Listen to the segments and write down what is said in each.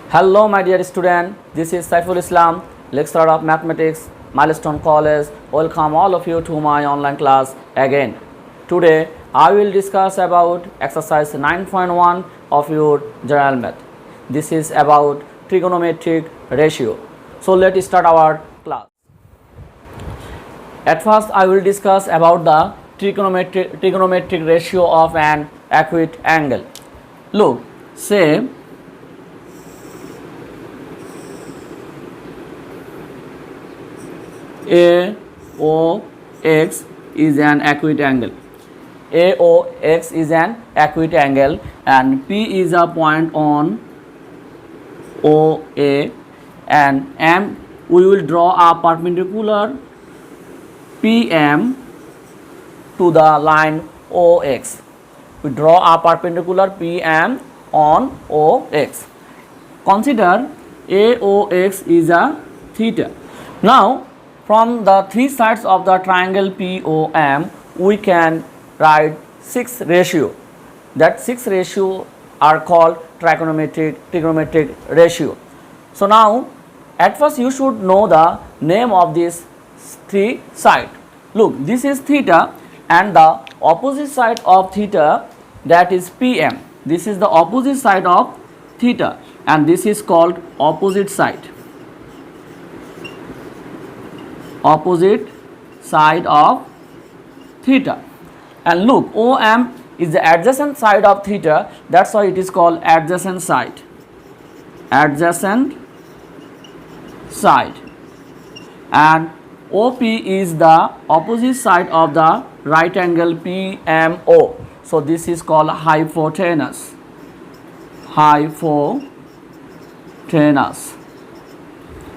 Hello, my dear student. This is Saiful Islam, lecturer of mathematics, Milestone College. Welcome all of you to my online class again. Today, I will discuss about exercise 9.1 of your general math. This is about trigonometric ratio. So let's start our class. At first, I will discuss about the trigonometric ratio of an acute angle. Look, say AOX is an acute angle. AOX is an acute angle and P is a point on OA, and M we will draw a perpendicular PM to the line OX. We draw a perpendicular PM on OX. Consider AOX is a theta. Now from the three sides of the triangle POM, we can write 6 ratio. That 6 ratio are called trigonometric ratio. So now at first you should know the name of these 3 sides. Look, this is theta and the opposite side of theta, that is PM. This is the opposite side of theta and this is called opposite side. Opposite side of theta. And look, OM is the adjacent side of theta, that's why it is called adjacent side. Adjacent side. And OP is the opposite side of the right angle PMO. So this is called hypotenuse. Hypotenuse.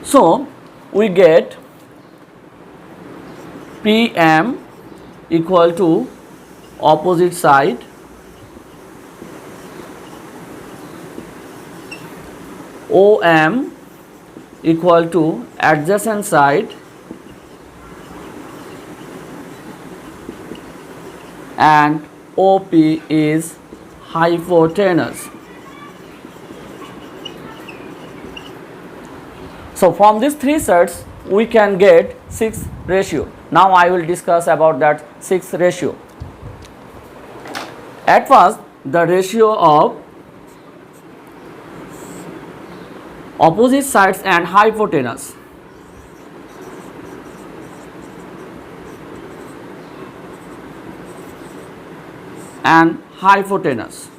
So we get PM equal to opposite side, OM equal to adjacent side, and OP is hypotenuse. So from these 3 sets we can get 6 ratio. Now I will discuss about that 6 ratio. At first, the ratio of opposite sides and hypotenuse. And hypotenuse.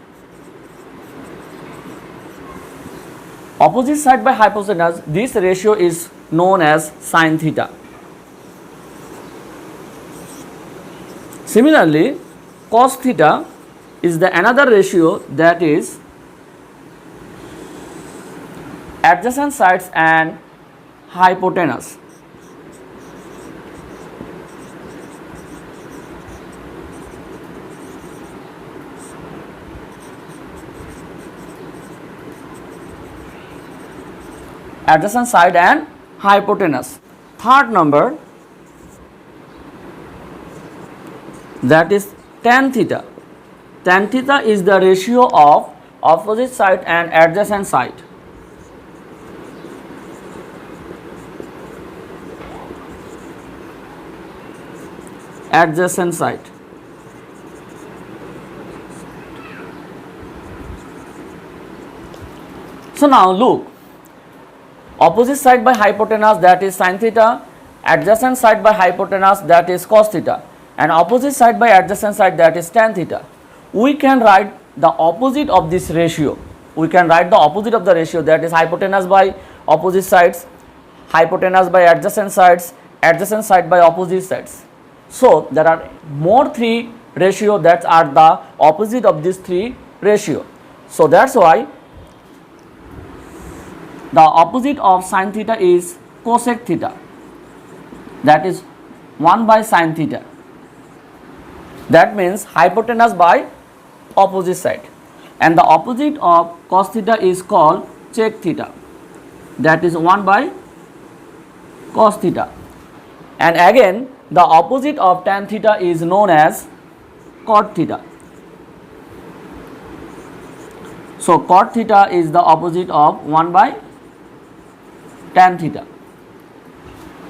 Opposite side by hypotenuse, this ratio is known as sin theta. Similarly, cos theta is the another ratio, that is adjacent sides and hypotenuse. Adjacent side and hypotenuse. Third number, that is tan theta. Tan theta is the ratio of opposite side and adjacent side. Adjacent side. So now look, opposite side by hypotenuse, that is sin theta, adjacent side by hypotenuse, that is cos theta, and opposite side by adjacent side, that is tan theta. We can write the opposite of this ratio. We can write the opposite of the ratio, that is hypotenuse by opposite sides, hypotenuse by adjacent sides, adjacent side by opposite sides. So there are more 3 ratio that are the opposite of these 3 ratio. So that's why the opposite of sin theta is cosec theta, that is 1 by sin theta. That means hypotenuse by opposite side, and the opposite of cos theta is called sec theta, that is 1 by cos theta. And again the opposite of tan theta is known as cot theta. So cot theta is the opposite of 1 by tan theta.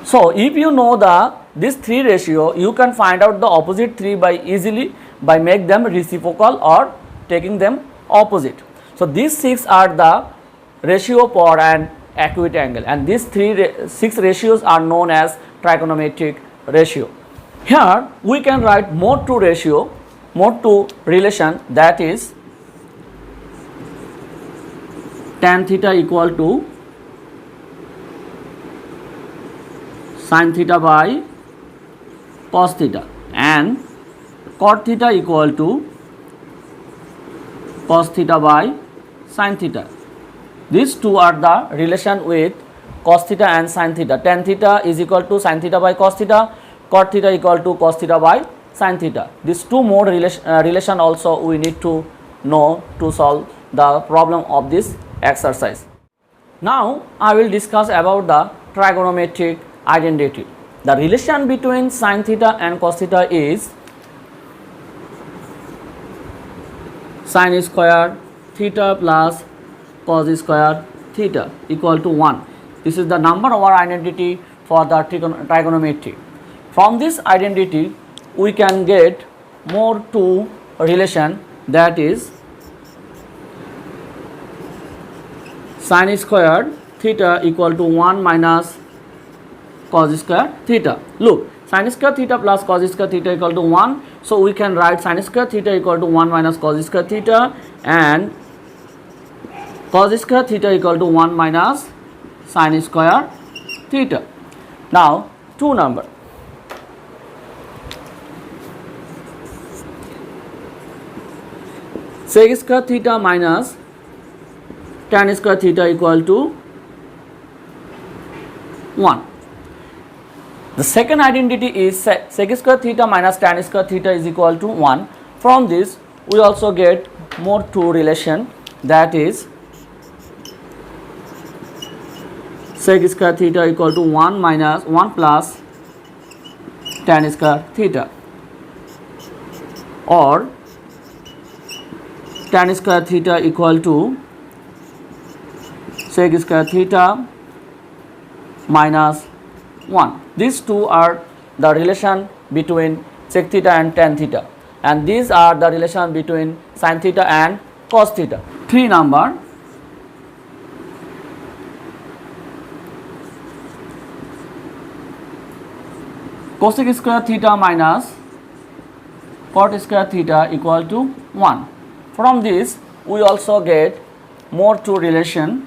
So if you know this 3 ratio, you can find out the opposite 3 by easily by make them reciprocal or taking them opposite. So these 6 are the ratio for an acute angle, and these 6 ratios are known as trigonometric ratio. Here we can write mode to ratio, mode to relation, that is tan theta equal to sin theta by cos theta, and cot theta equal to cos theta by sin theta. These two are the relation with cos theta and sin theta. Tan theta is equal to sin theta by cos theta, cot theta equal to cos theta by sin theta. These two mode relation also we need to know to solve the problem of this exercise. Now I will discuss about the trigonometric identity. The relation between sin theta and cos theta is sin square theta plus cos square theta equal to 1. This is the number of our identity for the trigonometry. From this identity we can get more two relation, that is sin square theta equal to 1 minus cos square theta. Look, sin square theta plus cos square theta equal to 1. So we can write sin square theta equal to 1 minus cos square theta, and cos square theta equal to 1 minus sin square theta. Now two number. Sec square theta minus tan square theta equal to 1. The second identity is sec square theta minus tan square theta is equal to 1. From this we also get more two relation, that is sec square theta equal to 1 minus 1 plus tan square theta, or tan square theta equal to sec square theta minus 1. These two are the relation between sec theta and tan theta, and these are the relation between sin theta and cos theta. 3 number. Cosec square theta minus cot square theta equal to 1. From this we also get more two relation,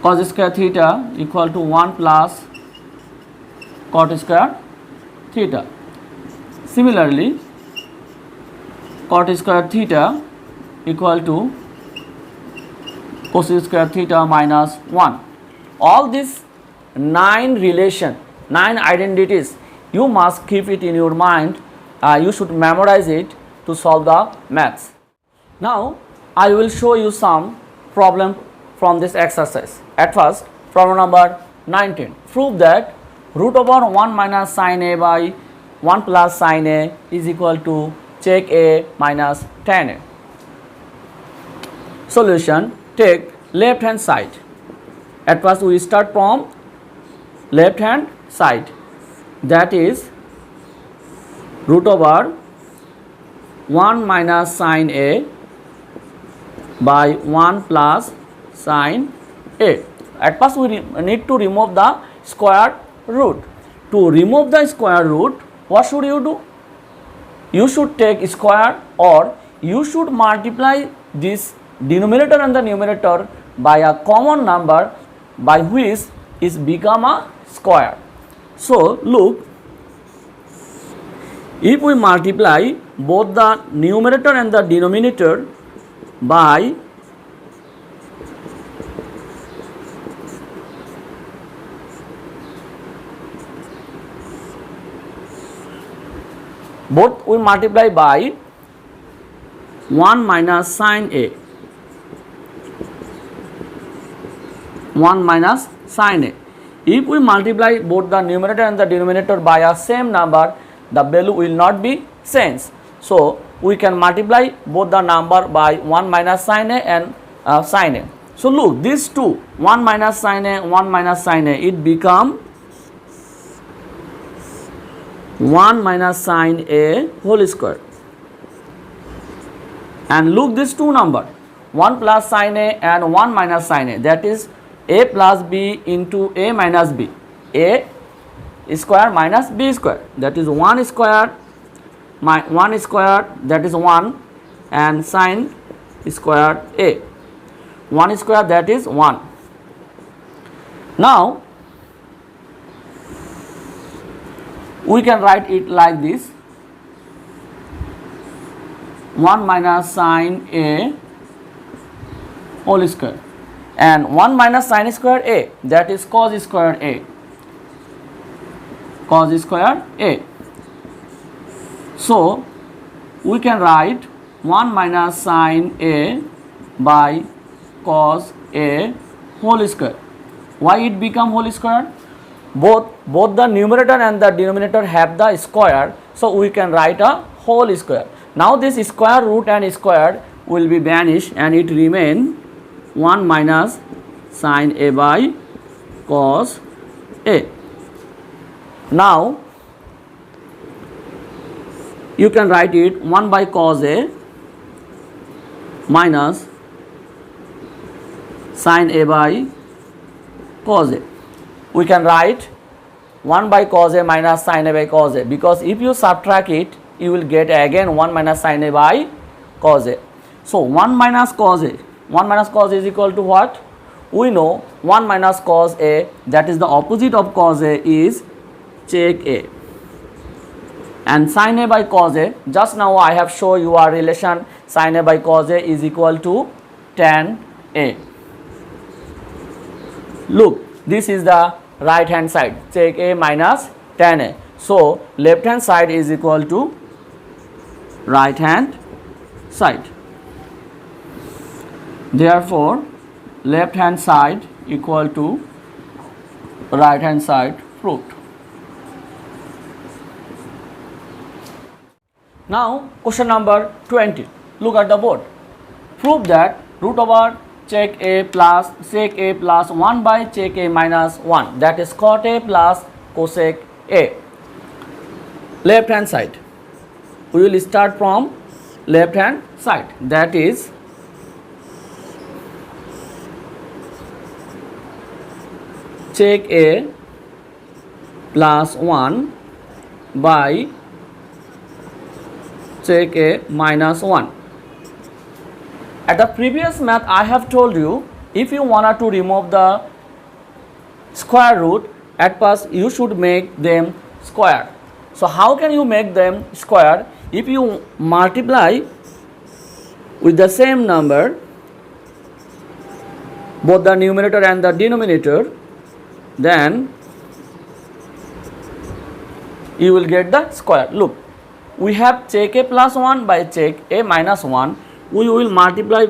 cos square theta equal to 1 plus cot square theta. Similarly, cot square theta equal to cos square theta minus 1. All these 9 relation, 9 identities, you must keep it in your mind. You should memorize it to solve the maths. Now I will show you some problem from this exercise. At first, problem number 19. Prove that root over 1 minus sin a by 1 plus sin a is equal to sec a minus tan a. Solution. Take left hand side. At first we start from left hand side, that is root over 1 minus sin a by 1 plus sin a. At first we need to remove the square root. To remove the square root, what should you do? You should take square, or you should multiply this denominator and the numerator by a common number by which is become a square. So look, if we multiply both the numerator and the denominator by both we multiply by 1 minus sin a, 1 minus sin a. If we multiply both the numerator and the denominator by a same number, the value will not be same. So we can multiply both the number by 1 minus sin a and sin a. So look, these two, 1 minus sin a, 1 minus sin a, it become 1 minus sin a whole square. And look, these two number, 1 plus sin a and 1 minus sin a, that is a plus b into a minus b, a square minus b square, that is 1 square, 1 square, that is 1, and sin square a, 1 square, that is 1. Now we can write it like this, 1 minus sin a whole square, and 1 minus sin square a, that is cos square a, cos square a. So we can write 1 minus sin a by cos a whole square. Why it become whole square? Both the numerator and the denominator have the square, so we can write a whole square. Now this square root and square will be vanished and it remain 1 minus sin a by cos a. Now you can write it 1 by cos a minus sin a by cos a. We can write 1 by cos a minus sin a by cos a, because if you subtract it, you will get again 1 minus sin a by cos a. So 1 minus cos a, 1 minus cos a is equal to what? We know 1 minus cos a, that is the opposite of cos a, is sec a. And sin a by cos a, just now I have shown you a relation, sin a by cos a is equal to tan a. Look, this is the right hand side, sec a minus tan a. So left hand side is equal to right hand side. Therefore left hand side equal to right hand side proved. Now question number 20. Look at the board. Prove that root over sec a plus 1 by sec a minus 1, that is cot a plus cosec a. Left hand side. We will start from left hand side, that is sec a plus 1 by sec a minus 1. At the previous math I have told you, if you wanted to remove the square root, at first you should make them square. So how can you make them square? If you multiply with the same number both the numerator and the denominator, then you will get the square. Look, we have sec a plus 1 by sec a minus 1. We will multiply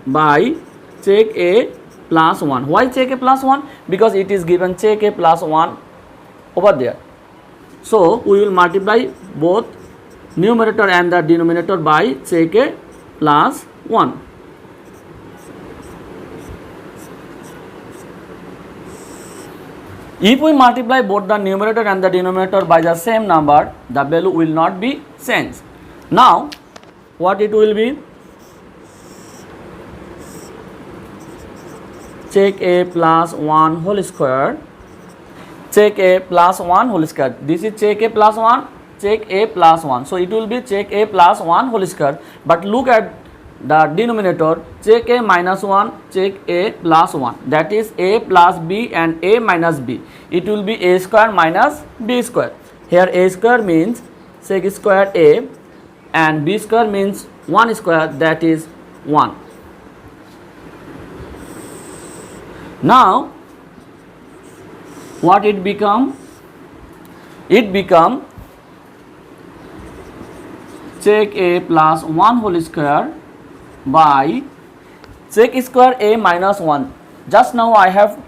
by sec a plus 1. Why sec a plus 1? Because it is given sec a plus 1 over there. So we will multiply both numerator and the denominator by sec a plus 1. If we multiply both the numerator and the denominator by the same number, the value will not be changed. Now what it will be? Sec a plus 1 whole square, sec a plus 1 whole square. This is sec a plus 1, sec a plus 1. So it will be sec a plus 1 whole square. But look at the denominator, sec a minus 1, sec a plus 1. That is a plus b and a minus b. It will be a square minus b square. Here a square means sec square a and b square means 1 square, that is 1. Now what it become? It become sec a plus 1 whole square by sec square a minus 1. Just now I have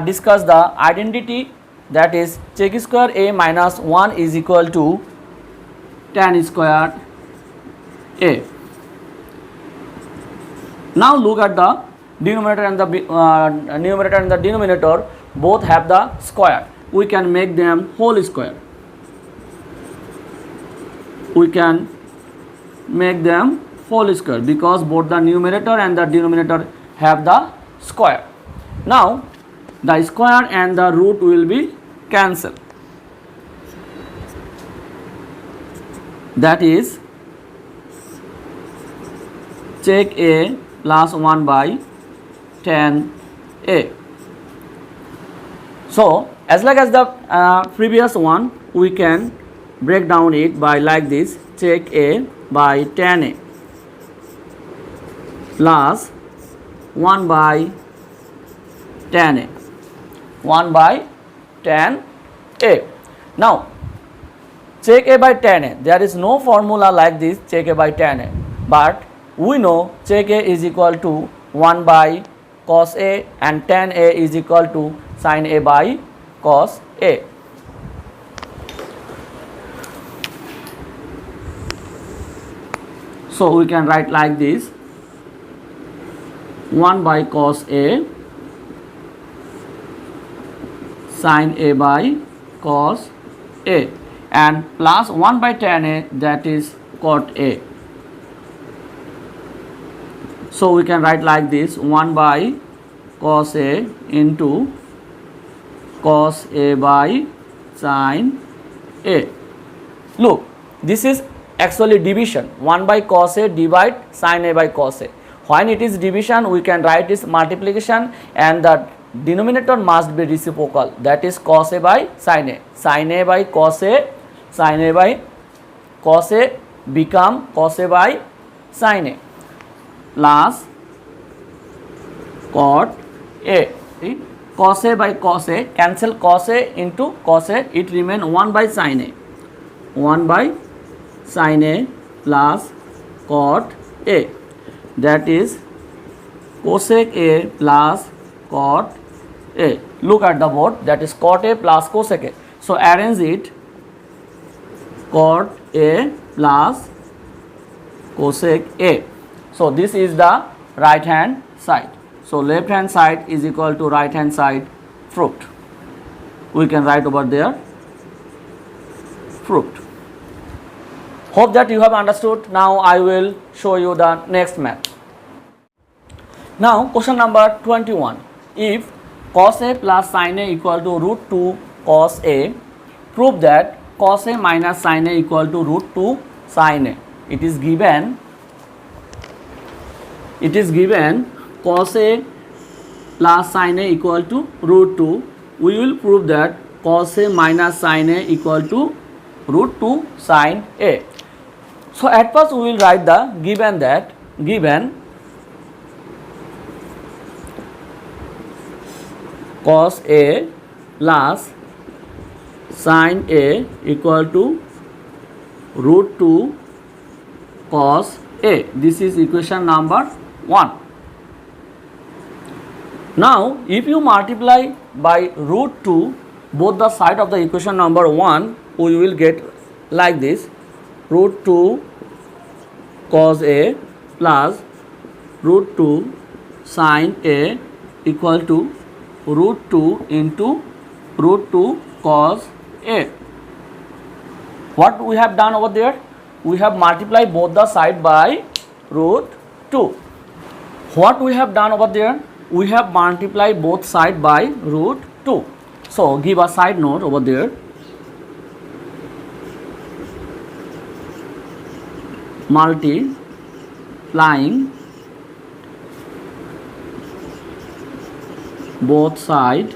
discussed the identity, that is sec square a minus 1 is equal to tan square A. Now look at the denominator and the numerator and the denominator both have the square. We can make them whole square. We can make them whole square because both the numerator and the denominator have the square. Now the square and the root will be cancelled. That is sec A plus 1 by tan A. So as like as the previous one, we can break down it by like this: sec A by tan A plus 1 by tan A. 1 by tan A. Now sec A by tan A, there is no formula like this sec A by tan A, but we know sec A is equal to 1 by cos A and tan A is equal to sin A by cos A. So we can write like this: 1 by cos A sin A by cos A and plus 1 by tan A, that is cot A. So we can write like this: 1 by cos A into cos A by sin A. Look, this is actually division. 1 by cos A divide sin A by cos A. When it is division, we can write this multiplication and the denominator must be reciprocal, that is cos A by sin A. Sin A by cos A, sin A by cos A become cos A by sin A plus cot A. See? Cos A by cos A, cancel cos A into cos A, it remain 1 by sin A. 1 by sin A plus cot A, that is cosec A plus cot A. Look at the board, that is cot A plus cosec A. So arrange it: cot A plus cosec A. So this is the right hand side. So left hand side is equal to right hand side fruit. We can write over there fruit. Hope that you have understood. Now I will show you the next math. Now question number 21. If cos A plus sin A equal to root 2 cos A, prove that cos A minus sin A equal to root 2 sin A. It is given cos A plus sin A equal to root 2. We will prove that cos A minus sin A equal to root 2 sin A. So at first we will write the given cos A plus sin A equal to root 2 cos A. This is equation number 1. Now if you multiply by root 2 both the side of the equation number 1, we will get like this: root 2 cos A plus root 2 sin A equal to root 2 into root 2 cos A. What we have done over there? We have multiplied both the side by root 2. What we have done over there? We have multiplied both side by root 2. So give a side note over there: multiplying both side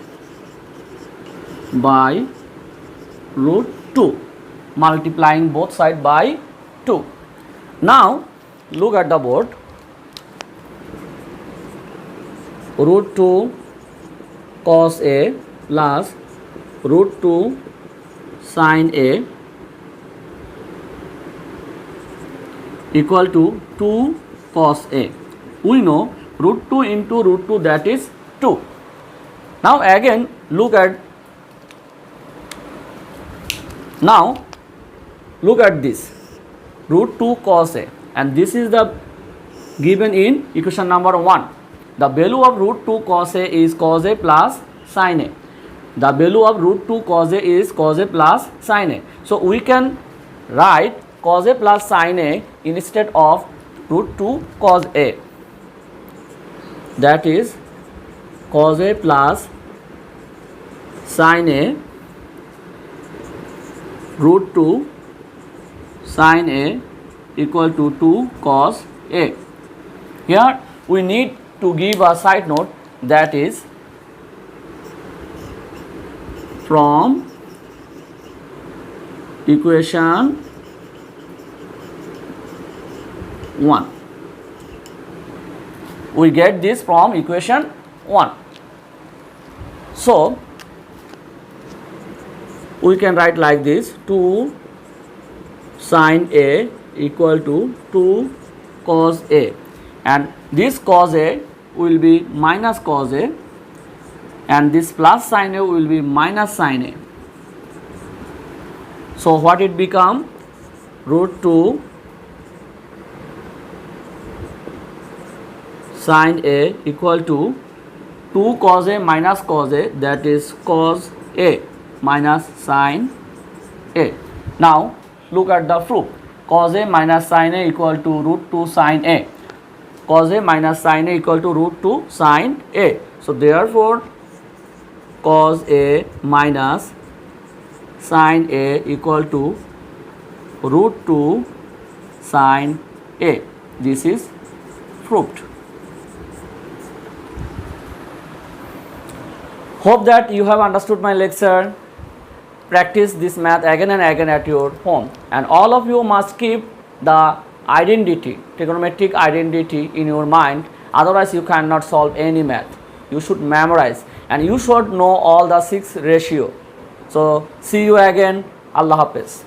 by root 2. Multiplying both side by 2. Now look at the board: root 2 cos A plus root 2 sin A equal to 2 cos A. We know root 2 into root 2, that is 2. Now again look at this: root 2 cos A. and this is the given in equation number 1. The value of root 2 cos A is cos A plus sin A. The value of root 2 cos A is cos A plus sin A. So we can write cos A plus sin A instead of root 2 cos A. That is cos A plus sin A root 2 sin A equal to 2 cos A. Here we need to give a side note, that is from equation 1. We get this from equation 1. So we can write like this: 2 sin A equal to 2 cos A, and this cos A will be minus cos A, and this plus sin A will be minus sin A. So what it become? Root 2 sin A equal to 2 cos A minus cos A, that is cos A minus sin A. Now look at the proof. Cos A minus sin A equal to root 2 sin A. Cos A minus sin A equal to root 2 sin A. So therefore cos A minus sin A equal to root 2 sin A. This is proved. Hope that you have understood my lecture. Practice this math again and again at your home, and all of you must keep the identity, trigonometric identity in your mind, otherwise you cannot solve any math. You should memorize, and you should know all the 6 ratio. So see you again. Allah Hafiz.